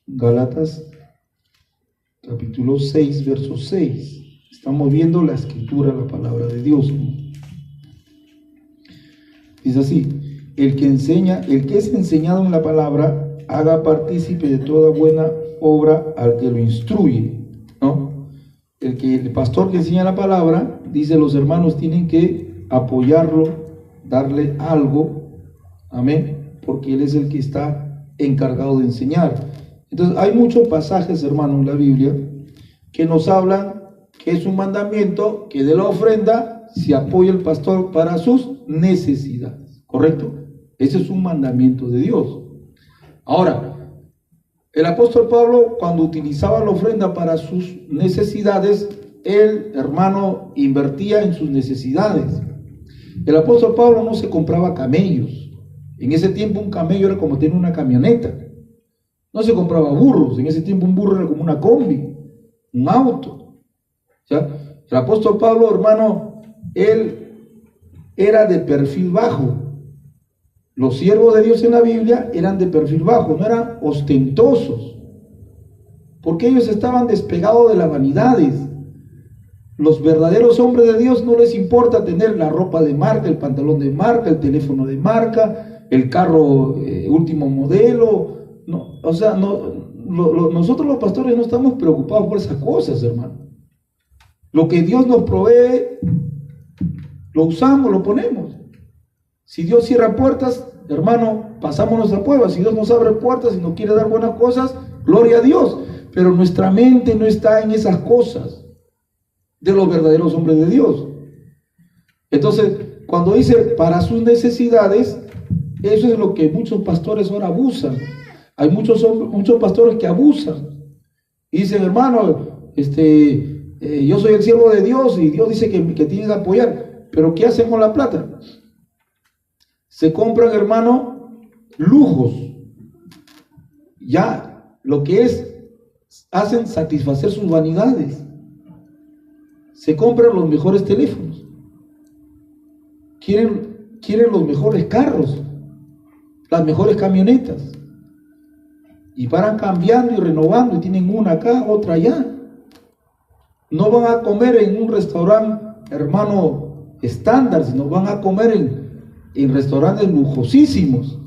Gálatas capítulo 6, verso 6. Estamos viendo la escritura, la palabra de Dios, ¿no? Dice así, el que es enseñado en la palabra, haga partícipe de toda buena obra al que lo instruye, ¿no? El pastor que enseña la palabra, dice, los hermanos tienen que apoyarlo, darle algo, amén, porque él es el que está encargado de enseñar. Entonces hay muchos pasajes, hermanos, en la Biblia que nos hablan que es un mandamiento que de la ofrenda se apoya el pastor para sus necesidades, ¿correcto? Ese es un mandamiento de Dios. Ahora, el apóstol Pablo, cuando utilizaba la ofrenda para sus necesidades, él, hermano, invertía en sus necesidades. El apóstol Pablo no se compraba camellos. En ese tiempo un camello era como tener una camioneta. No se compraba burros. En ese tiempo un burro era como una combi, un auto. ¿Ya? El apóstol Pablo, hermano, él era de perfil bajo. Los siervos de Dios en la Biblia eran de perfil bajo, no eran ostentosos, porque ellos estaban despegados de las vanidades. Los verdaderos hombres de Dios no les importa tener la ropa de marca, el pantalón de marca, el teléfono de marca, el carro último modelo. No, o sea, nosotros los pastores no estamos preocupados por esas cosas, hermano. Lo que Dios nos provee, lo usamos, lo ponemos. Si Dios cierra puertas, hermano, pasamos nuestra prueba. Si Dios nos abre puertas y nos quiere dar buenas cosas, gloria a Dios. Pero nuestra mente no está en esas cosas de los verdaderos hombres de Dios. Entonces, cuando dice para sus necesidades, eso es lo que muchos pastores ahora abusan. Hay muchos pastores que abusan y dicen, hermano, yo soy el siervo de Dios y Dios dice que tiene que apoyar, pero ¿qué hacen con la plata? Se compran, hermano, lujos. Ya, lo que hacen satisfacer sus vanidades. Se compran los mejores teléfonos. Quieren los mejores carros, las mejores camionetas. Y paran cambiando y renovando y tienen una acá, otra allá. No van a comer en un restaurante, hermano, estándar, sino van a comer en restaurantes lujosísimos.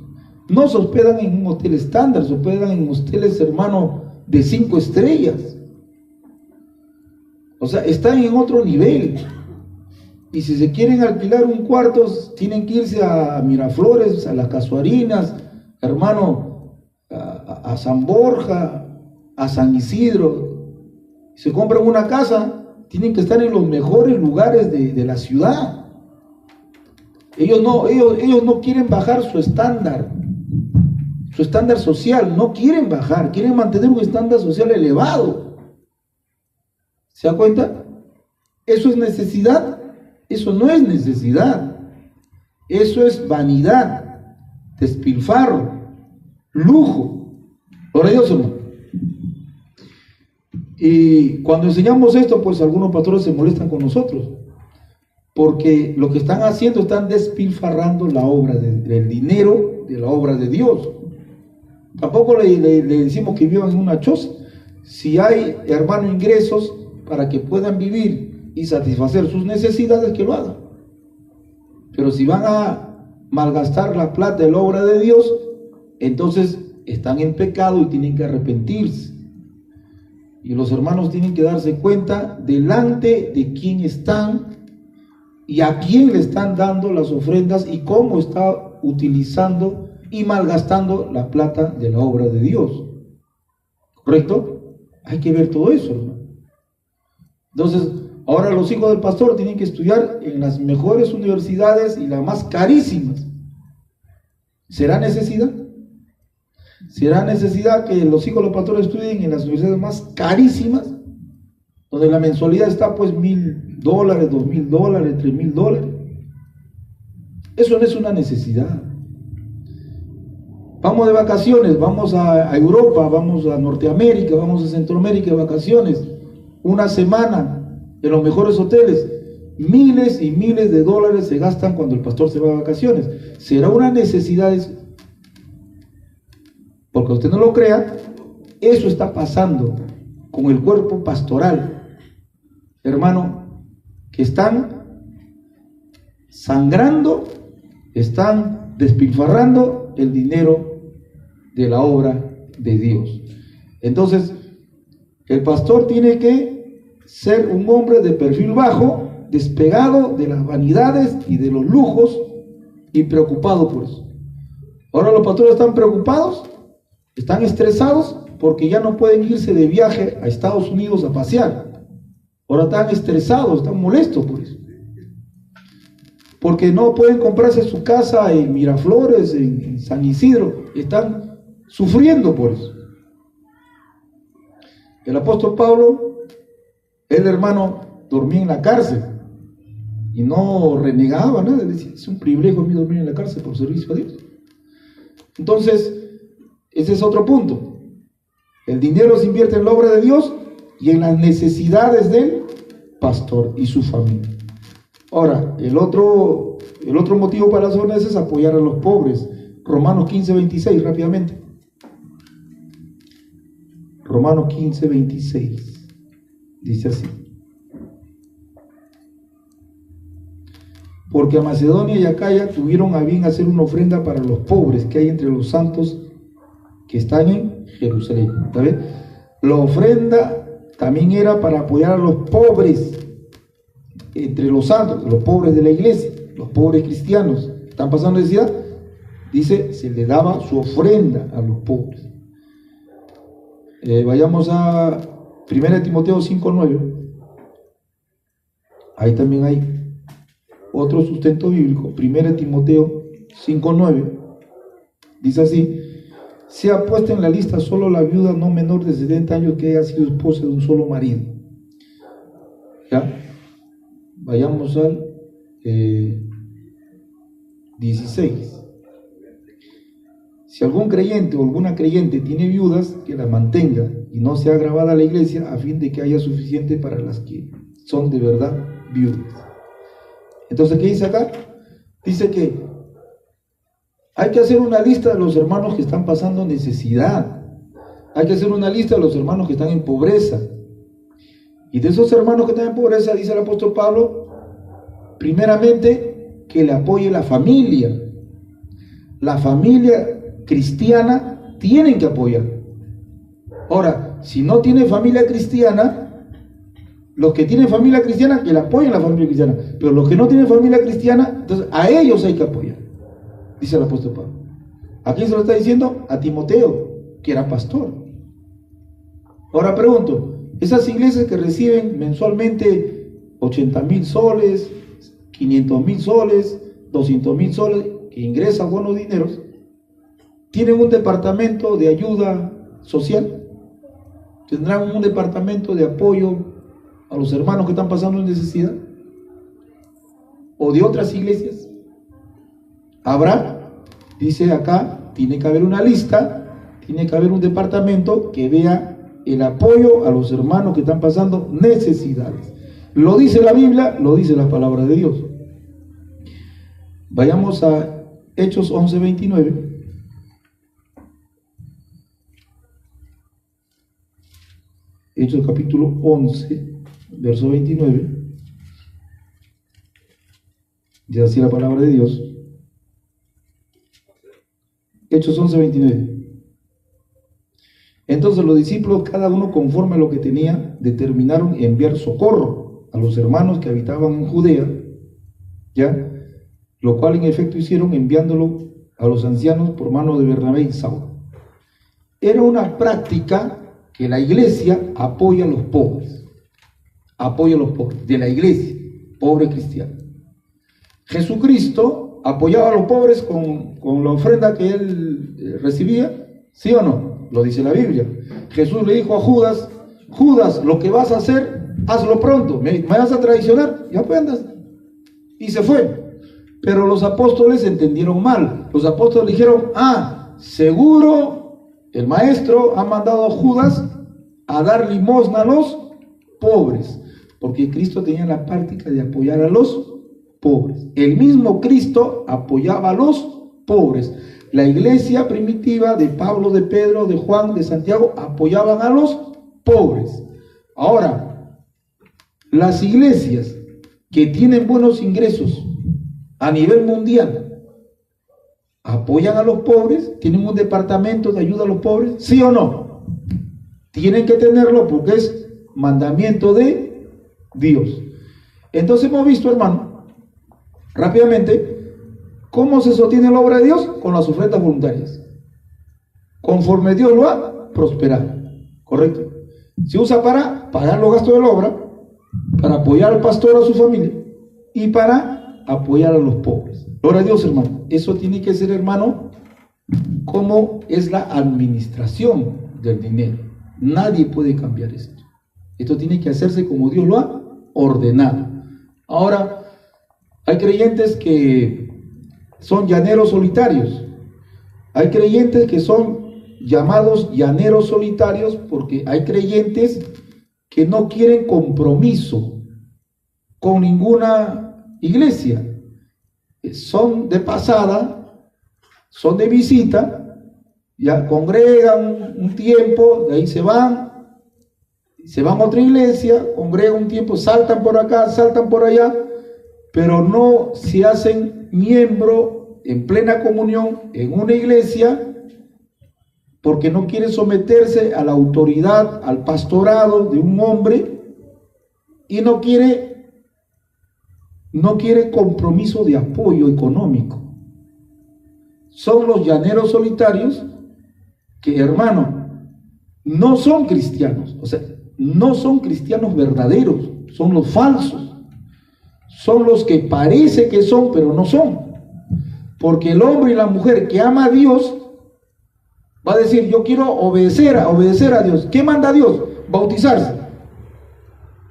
No se hospedan en un hotel estándar, se hospedan en hoteles, hermano, de 5 estrellas. O sea, están en otro nivel. Y si se quieren alquilar un cuarto, tienen que irse a Miraflores, a las Casuarinas, hermano, a San Borja, a San Isidro. Si compran una casa, tienen que estar en los mejores lugares de la ciudad. Ellos no quieren bajar su estándar. su estándar social, no quieren bajar, quieren mantener un estándar social elevado. ¿Se da cuenta? ¿Eso es necesidad? Eso no es necesidad. Eso es vanidad, despilfarro, lujo. Gloria a Dios, hermano. Y cuando enseñamos esto, pues algunos pastores se molestan con nosotros, porque lo que están haciendo, están despilfarrando la obra del dinero de la obra de Dios. Tampoco le decimos que vivan en una choza. Si hay, hermano, ingresos para que puedan vivir y satisfacer sus necesidades, que lo hagan. Pero si van a malgastar la plata de la obra de Dios, entonces están en pecado y tienen que arrepentirse. Y los hermanos tienen que darse cuenta delante de quién están y a quién le están dando las ofrendas y cómo está utilizando y malgastando la plata de la obra de Dios. ¿Correcto? Hay que ver todo eso, hermano. Entonces, ahora los hijos del pastor tienen que estudiar en las mejores universidades y las más carísimas. ¿Será necesidad? ¿Será necesidad que los hijos de los pastores estudien en las universidades más carísimas, donde la mensualidad está pues $1,000, $2,000, $3,000? Eso no es una necesidad. Vamos de vacaciones, vamos a Europa, vamos a Norteamérica, vamos a Centroamérica de vacaciones, una semana en los mejores hoteles. Miles y miles de dólares se gastan cuando el pastor se va de vacaciones. ¿Será una necesidad eso? Porque usted no lo crea, eso está pasando con el cuerpo pastoral, hermano, que están sangrando, están despilfarrando el dinero de la obra de Dios. Entonces, el pastor tiene que ser un hombre de perfil bajo, despegado de las vanidades y de los lujos y preocupado por eso. Ahora los pastores están preocupados, están estresados porque ya no pueden irse de viaje a Estados Unidos a pasear. Ahora están estresados, están molestos por eso. Porque no pueden comprarse su casa en Miraflores, en San Isidro. Están sufriendo por eso. El apóstol Pablo, el hermano, dormía en la cárcel y no renegaba nada. Decía, es un privilegio a mí dormir en la cárcel por servicio a Dios. Entonces, ese es otro punto. El dinero se invierte en la obra de Dios y en las necesidades del pastor y su familia. Ahora, el otro motivo para las donaciones es apoyar a los pobres. Romanos 15:26, rápidamente. Romanos 15:26 dice así: porque a Macedonia y Acaya tuvieron a bien hacer una ofrenda para los pobres que hay entre los santos que están en Jerusalén. ¿Está bien? La ofrenda también era para apoyar a los pobres entre los santos, los pobres de la iglesia, los pobres cristianos. ¿Están pasando necesidad? Dice, se le daba su ofrenda a los pobres. Vayamos a 1 Timoteo 5:9. Ahí también hay otro sustento bíblico. 1 Timoteo 5:9 dice así: sea puesta en la lista solo la viuda no menor de 70 años que haya sido esposa de un solo marido. ¿Ya? Vayamos al 16. Si algún creyente o alguna creyente tiene viudas, que las mantenga y no sea agravada a la iglesia, a fin de que haya suficiente para las que son de verdad viudas. Entonces, ¿qué dice acá? Dice que hay que hacer una lista de los hermanos que están pasando necesidad. Hay que hacer una lista de los hermanos que están en pobreza. Y de esos hermanos que están en pobreza, dice el apóstol Pablo, primeramente, que le apoye la familia. La familia cristiana tienen que apoyar. Ahora, si no tiene familia cristiana, los que tienen familia cristiana, que le apoyen a la familia cristiana. Pero los que no tienen familia cristiana, entonces a ellos hay que apoyar, dice el apóstol Pablo. ¿A quién se lo está diciendo? A Timoteo, que era pastor. Ahora pregunto, esas iglesias que reciben mensualmente 80,000 soles, 500,000 soles, 200,000 soles, que ingresan buenos dineros, ¿Tienen un departamento de ayuda social? ¿Tendrán un departamento de apoyo a los hermanos que están pasando necesidad? ¿O de otras iglesias? ¿Habrá? Dice acá, tiene que haber una lista, tiene que haber un departamento que vea el apoyo a los hermanos que están pasando necesidades. Lo dice la Biblia, lo dice la palabra de Dios. Vayamos a Hechos 11:29. Hechos capítulo 11, verso 29. Dice así la palabra de Dios. Hechos 11:29. Entonces los discípulos, cada uno conforme a lo que tenía, determinaron enviar socorro a los hermanos que habitaban en Judea, ¿ya? Lo cual en efecto hicieron, enviándolo a los ancianos por mano de Bernabé y Saulo. Era una práctica que la iglesia apoya a los pobres, de la iglesia, pobre cristiano. Jesucristo apoyaba a los pobres con la ofrenda que él recibía, ¿sí o no? Lo dice la Biblia. Jesús le dijo a Judas: Judas, lo que vas a hacer, hazlo pronto, me vas a traicionar, ya pues andas. Y se fue. Pero los apóstoles entendieron mal. Los apóstoles dijeron: seguro el maestro ha mandado a Judas a dar limosna a los pobres, porque Cristo tenía la práctica de apoyar a los pobres. El mismo Cristo apoyaba a los pobres. La iglesia primitiva de Pablo, de Pedro, de Juan, de Santiago apoyaban a los pobres. Ahora, las iglesias que tienen buenos ingresos a nivel mundial apoyan a los pobres, tienen un departamento de ayuda a los pobres, ¿sí o no? Tienen que tenerlo porque es mandamiento de Dios. Entonces hemos visto, hermano, rápidamente, ¿cómo se sostiene la obra de Dios? Con las ofrendas voluntarias, conforme Dios lo ha prosperado, ¿correcto? Se usa para pagar los gastos de la obra, para apoyar al pastor, a su familia, y para apoyar a los pobres. Gloria a Dios, hermano. Eso tiene que ser, hermano, como es la administración del dinero. Nadie puede cambiar esto. Esto tiene que hacerse como Dios lo ha ordenado. Ahora, hay creyentes que son llaneros solitarios. Hay creyentes que son llamados llaneros solitarios porque hay creyentes que no quieren compromiso con ninguna iglesia. Son de pasada, son de visita, ya congregan un tiempo, de ahí se van a otra iglesia, congregan un tiempo, saltan por acá, saltan por allá, pero no se hacen miembro en plena comunión en una iglesia porque no quieren someterse a la autoridad, al pastorado de un hombre, y no quiere compromiso de apoyo económico. Son los llaneros solitarios que, hermano, no son cristianos, o sea, no son cristianos verdaderos, son los falsos, son los que parece que son, pero no son. Porque el hombre y la mujer que ama a Dios va a decir: yo quiero obedecer a Dios. ¿Qué manda Dios? Bautizarse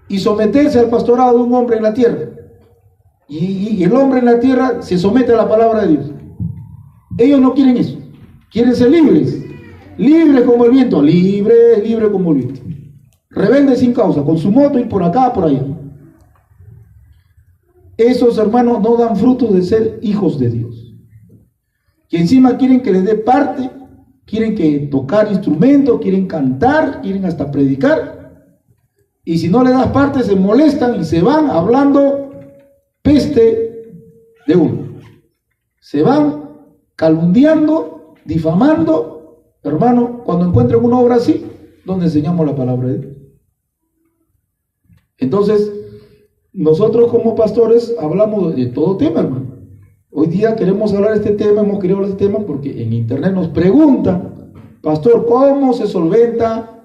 y someterse al pastorado de un hombre en la tierra. Y el hombre en la tierra se somete a la palabra de Dios. Ellos no quieren eso, quieren ser libres, libres como el viento, libre como el viento, rebeldes sin causa, con su moto y por acá, por allá. Esos hermanos no dan frutos de ser hijos de Dios, que encima quieren que les dé parte, quieren que tocar instrumentos, quieren cantar, quieren hasta predicar, y si no le das parte se molestan y se van hablando peste de uno, se van calumniando, difamando. Hermano, cuando encuentren una obra así, donde enseñamos la palabra de Dios. Entonces, nosotros como pastores hablamos de todo tema, hermano. Hoy día queremos hablar de este tema, hemos querido hablar de este tema porque en internet nos preguntan: pastor, ¿cómo se solventa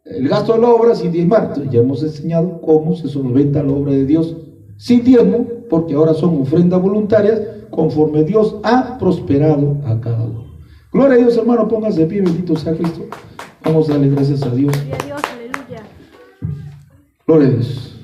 el gasto de la obra sin diezmar? Entonces, ya hemos enseñado cómo se solventa la obra de Dios sin diezmo, porque ahora son ofrendas voluntarias conforme Dios ha prosperado a cada uno. Gloria a Dios, hermano, póngase de pie, bendito sea Cristo. Vamos a darle gracias a Dios. Gloria a Dios, aleluya. Gloria a Dios.